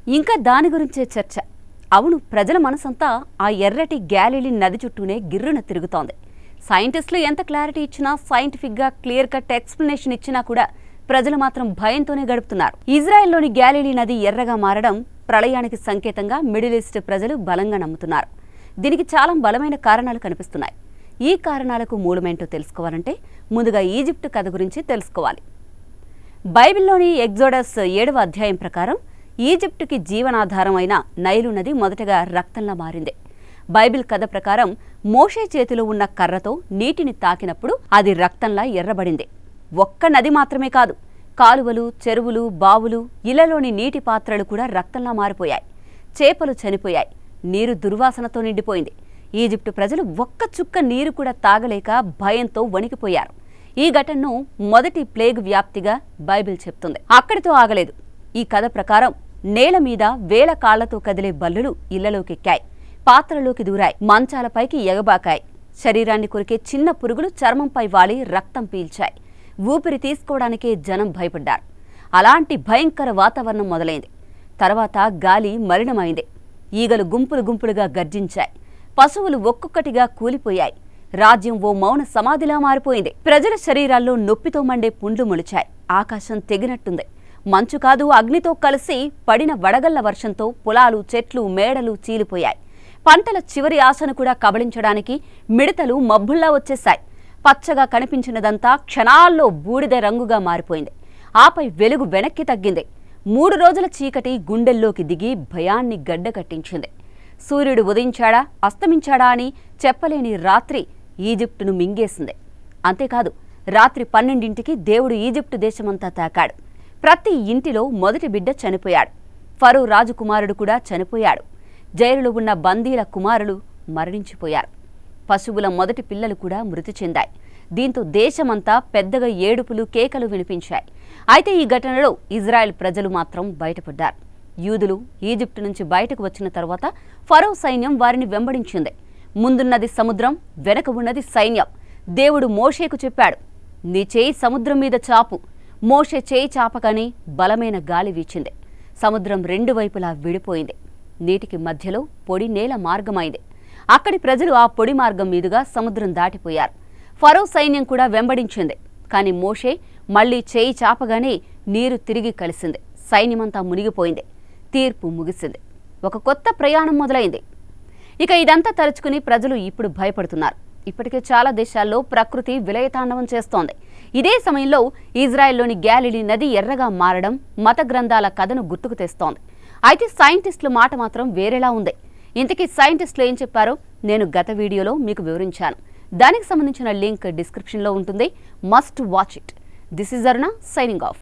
ఇంకా దాని గురించే చర్చ. అవును, ప్రజల మనసంతా ఆ ఎర్రటి గ్యాలిలీ నది చుట్టూనే గిర్రున తిరుగుతోంది. సైంటిస్టులు ఎంత క్లారిటీ ఇచ్చినా, సైంటిఫిక్గా క్లియర్ కట్ ఎక్స్ప్లెనేషన్ ఇచ్చినా కూడా ప్రజలు మాత్రం భయంతోనే గడుపుతున్నారు. ఇజ్రాయెల్లోని గ్యాలిలీ నది ఎర్రగా మారడం ప్రళయానికి సంకేతంగా మిడిల్ ఈస్ట్ ప్రజలు బలంగా నమ్ముతున్నారు. దీనికి చాలా బలమైన కారణాలు కనిపిస్తున్నాయి. ఈ కారణాలకు మూలమేంటో తెలుసుకోవాలంటే ముందుగా ఈజిప్ట్ కథ గురించి తెలుసుకోవాలి. బైబిల్లోని ఎగ్జోడస్ 7వ అధ్యాయం ప్రకారం ఈజిప్టుకి జీవనాధారం అయిన నైలు నది మొదటగా రక్తంలా మారింది. బైబిల్ కథ ప్రకారం మోషే చేతిలో ఉన్న కర్రతో నీటిని తాకినప్పుడు అది రక్తంలా ఎర్రబడింది. ఒక్క నది మాత్రమే కాదు, కాలువలు, చెరువులు, బావులు, ఇళ్లలోని నీటి పాత్రలు కూడా రక్తంలా మారిపోయాయి. చేపలు చనిపోయాయి. నీరు దుర్వాసనతో నిండిపోయింది. ఈజిప్టు ప్రజలు ఒక్క చుక్క నీరు కూడా తాగలేక భయంతో వణికిపోయారు. ఈ ఘటనను మొదటి ప్లేగ్ వ్యాప్తిగా బైబిల్ చెప్తుంది. అక్కడితో ఆగలేదు. ఈ కథ ప్రకారం నేల మీద వేల కాళ్లతో కదిలే బల్లులు ఇళ్లలోకెక్కాయి, పాత్రలోకి దూరాయి, మంచాలపైకి ఎగబాకాయి. శరీరాన్ని కొరికే చిన్న పురుగులు చర్మంపై వాలి రక్తం పీల్చాయి. ఊపిరి తీసుకోవడానికే జనం భయపడ్డారు. అలాంటి భయంకర వాతావరణం మొదలైంది. తర్వాత గాలి మలినమైంది. ఈగలు గుంపులు గుంపులుగా గర్జించాయి. పశువులు ఒక్కొక్కటిగా కూలిపోయాయి. రాజ్యం ఓ మౌన సమాధిలా మారిపోయింది. ప్రజల శరీరాల్లో నొప్పితో మండే పుండ్లు మొలిచాయి. ఆకాశం తెగినట్టుంది. మంచు కాదు, అగ్నితో కలిసి పడిన వడగళ్ల వర్షంతో పొలాలు, చెట్లు, మేడలు చీలిపోయాయి. పంటల చివరి ఆశను కూడా కబళించడానికి మిడతలు మబ్బుల్లా వచ్చేశాయి. పచ్చగా కనిపించినదంతా క్షణాల్లో బూడిద రంగుగా మారిపోయింది. ఆపై వెలుగు వెనక్కి తగ్గింది. 3 రోజుల చీకటి గుండెల్లోకి దిగి భయాన్ని గడ్డకట్టించింది. సూర్యుడు ఉదయించాడా, అస్తమించాడా అని చెప్పలేని రాత్రి ఈజిప్టును మింగేసింది. అంతేకాదు, రాత్రి 12ంటికి దేవుడు ఈజిప్టు దేశమంతా తాకాడు. ప్రతి ఇంటిలో మొదటి బిడ్డ చనిపోయాడు. ఫరో రాజకుమారుడు కూడా చనిపోయాడు. జైలులో ఉన్న బందీల కుమారులు మరణించిపోయారు. పశువుల మొదటి పిల్లలు కూడా మృతి చెందాయి. దీంతో దేశమంతా పెద్దగా ఏడుపులు, కేకలు వినిపించాయి. అయితే ఈ ఘటనలో ఇజ్రాయెల్ ప్రజలు మాత్రం బయటపడ్డారు. యూదులు ఈజిప్టు నుంచి బయటకు వచ్చిన తర్వాత ఫరో సైన్యం వారిని వెంబడించింది. ముందున్నది సముద్రం, వెనక ఉన్నది సైన్యం. దేవుడు మోషేకు చెప్పాడు, నీ చేయి సముద్రం మీద చాపు. మోషే చేయి చాపకని బలమైన గాలి వీచింది. సముద్రం 2 వైపులా విడిపోయింది. నీటికి మధ్యలో పొడి నేల మార్గమైంది. అక్కడి ప్రజలు ఆ పొడి మార్గం మీదుగా సముద్రం దాటిపోయారు. ఫరో సైన్యం కూడా వెంబడించింది. కానీ మోషే మళ్లీ చేయి చాపగానే నీరు తిరిగి కలిసింది. సైన్యమంతా మునిగిపోయింది. తీర్పు ముగిసింది. ఒక కొత్త ప్రయాణం మొదలైంది. ఇక ఇదంతా తలుచుకుని ప్రజలు ఇప్పుడు భయపడుతున్నారు. ఇప్పటికే చాలా దేశాల్లో ప్రకృతి విలయతాండవం చేస్తోంది. ఇదే సమయంలో ఇజ్రాయెల్లోని గ్యాలిలీ నది ఎర్రగా మారడం మత గ్రంథాల కథను గుర్తుకు తెస్తోంది. అయితే సైంటిస్టుల మాట మాత్రం వేరేలా ఉంది. ఇంతకీ సైంటిస్టులు ఏం చెప్పారో నేను గత వీడియోలో మీకు వివరించాను. దానికి సంబంధించిన లింక్ డిస్క్రిప్షన్లో ఉంటుంది. Must watch it. This is Aruna signing off.